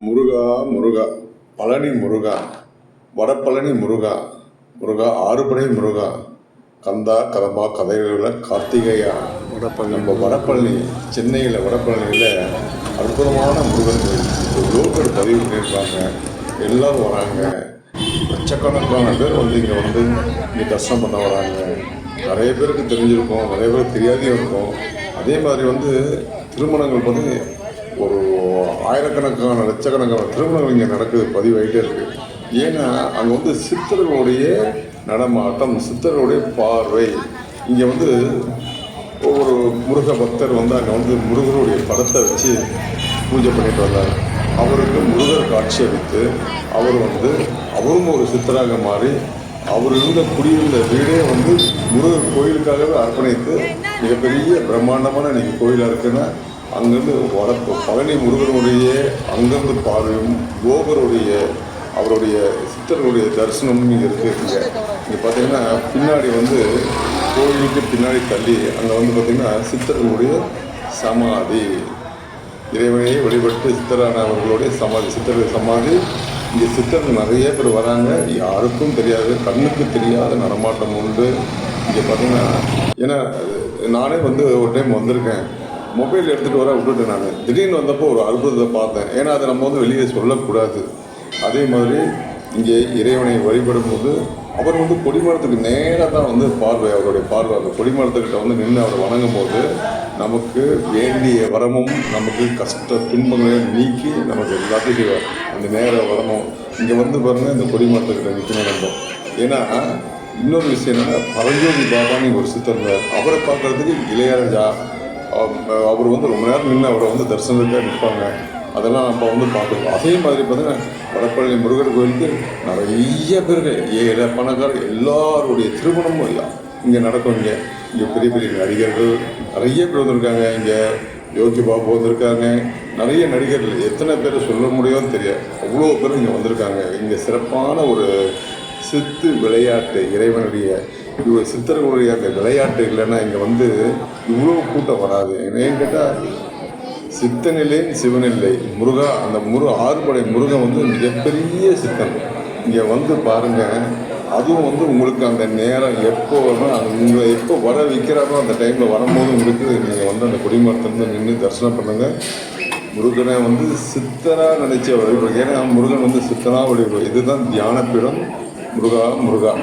முருகா முருகா பழனி முருகா வடபழனி முருகா முருகா ஆறுபடை முருகா கந்தா கதம்பா கதைகளில் கார்த்திகையா நம்ம வடபழனி சென்னையில் வடபழனியில் அற்புதமான முருகன் கோயில் எவ்வளோ பேர் பதிவு பண்ணியிருக்காங்க. எல்லோரும் வராங்க. லட்சக்கணக்கான பேர் வந்து இங்கே தரிசனம் பண்ண வராங்க. நிறைய பேருக்கு தெரிஞ்சிருக்கும், நிறைய பேருக்கு தெரியாதையும் இருக்கும். அதே மாதிரி திருமணங்கள் ஒரு ஆயிரக்கணக்கான லட்சக்கணக்கான திருமணங்கள் இங்கே நடக்குது, பதிவாகிட்டே இருக்குது. ஏன்னா அங்கே சித்தர்களுடைய நடமாட்டம், சித்தர்களுடைய பார்வை. இங்கே ஒவ்வொரு முருக பக்தர் அங்கே முருகருடைய படத்தை வச்சு பூஜை பண்ணிட்டு வந்தார். அவருக்கு முருகர் காட்சி அளித்து அவர் அவரும் ஒரு சித்தராக மாறி அவர் குடியிருந்த வீடே முருகர் கோயிலுக்காகவே அர்ப்பணித்து மிகப்பெரிய பிரம்மாண்டமான இன்றைக்கி கோயிலாக இருக்குன்னா அங்கேருந்து பழனி முருகனுடைய அங்கேருந்து பார்வையும் கோபருடைய அவருடைய சித்தர்களுடைய தரிசனமும் இங்கே இருக்குது. இங்கே பார்த்தீங்கன்னா பின்னாடி கோயிலுக்கு பின்னாடி தள்ளி அங்கே பார்த்திங்கன்னா சித்தர்களுடைய சமாதி, இறைவனையை வழிபட்டு சித்தரான அவர்களுடைய சமாதி, சித்தர்கள் சமாதி. இங்கே சித்தர்கள் நிறைய பேர் வராங்க. யாருக்கும் தெரியாது, கண்ணுக்கு தெரியாத நடமாட்டம் உண்டு. இங்கே பார்த்திங்கன்னா ஏன்னா நானே ஒரு டைம் வந்திருக்கேன். மொபைல் எடுத்துகிட்டு வர விட்டுட்டேன். நான் திடீர்னு வந்தப்போ ஒரு அற்புதத்தை பார்த்தேன். ஏன்னா அதை நம்ம வெளியே சொல்லக்கூடாது. அதே மாதிரி இங்கே இறைவனை வழிபடும் போது அவர் கொடிமரத்துக்கு நேராக தான் பார்வை, அவருடைய பார்வை அந்த கொடிமரத்துக்கிட்ட நின்று அவரை வணங்கும் போது நமக்கு வேண்டிய வரமும் நமக்கு கஷ்ட துன்பங்களையும் நீக்கி நமக்கு எல்லாத்தையும் செய்வார். அந்த நேர வரமும் இங்கே பாருங்கள், இந்த கொடிமரத்துக்கிட்ட நிற்கணும் நம்ம. ஏன்னா இன்னொரு விஷயம் என்னென்னா, பரஞ்சோதி பாபான்னு ஒரு சித்தர் இருந்தார். அவரை பார்க்குறதுக்கு இளையராஜா அவர் ரொம்ப நேரம் நின்று அவரை தரிசனத்துக்காக நிற்பாங்க. அதெல்லாம் நம்ம பார்க்குறோம். அதே மாதிரி பார்த்தீங்கன்னா வடபழனி முருகர் கோயிலுக்கு நிறைய பேர், ஏழை பணக்காரர் எல்லாருடைய திருமணமும் இங்கே நடக்கும். இங்கே பெரிய பெரிய நடிகர்கள் நிறைய பேர் வந்திருக்காங்க. இங்கே யோகி பாபு வந்திருக்காங்க. நிறைய நடிகர்கள், எத்தனை பேர் சொல்ல முடியும்னு தெரியாது, அவ்வளோ பேர் இங்கே வந்திருக்காங்க. இங்கே சிறப்பான ஒரு சித்து விளையாட்டு, இறைவனுடைய சித்தர்களுடைய அந்த விளையாட்டு இல்லைன்னா இங்கே இவ்வளோ கூட்டம் வராது. ஏன்னு கேட்டால் சித்தனில்லை சிவனில்லை. முருகா அந்த ஆறுபடை முருகன் மிகப்பெரிய சித்தன். இங்கே பாருங்கள். அதுவும் உங்களுக்கு அந்த நேரம் எப்போ உங்களை எப்போ வர வைக்கிறாரோ அந்த டைமில் வரும்போது உங்களுக்கு நீங்கள் அந்த கொடிமரத்துலேருந்து நின்று தரிசனம் பண்ணுங்கள். முருகனை சித்தராக நினச்சி வழிபடுங்க. ஏன்னா முருகன் சித்தனாக வழிபடுவோம். இதுதான் தியானப்பீடம். முருகா முருகா.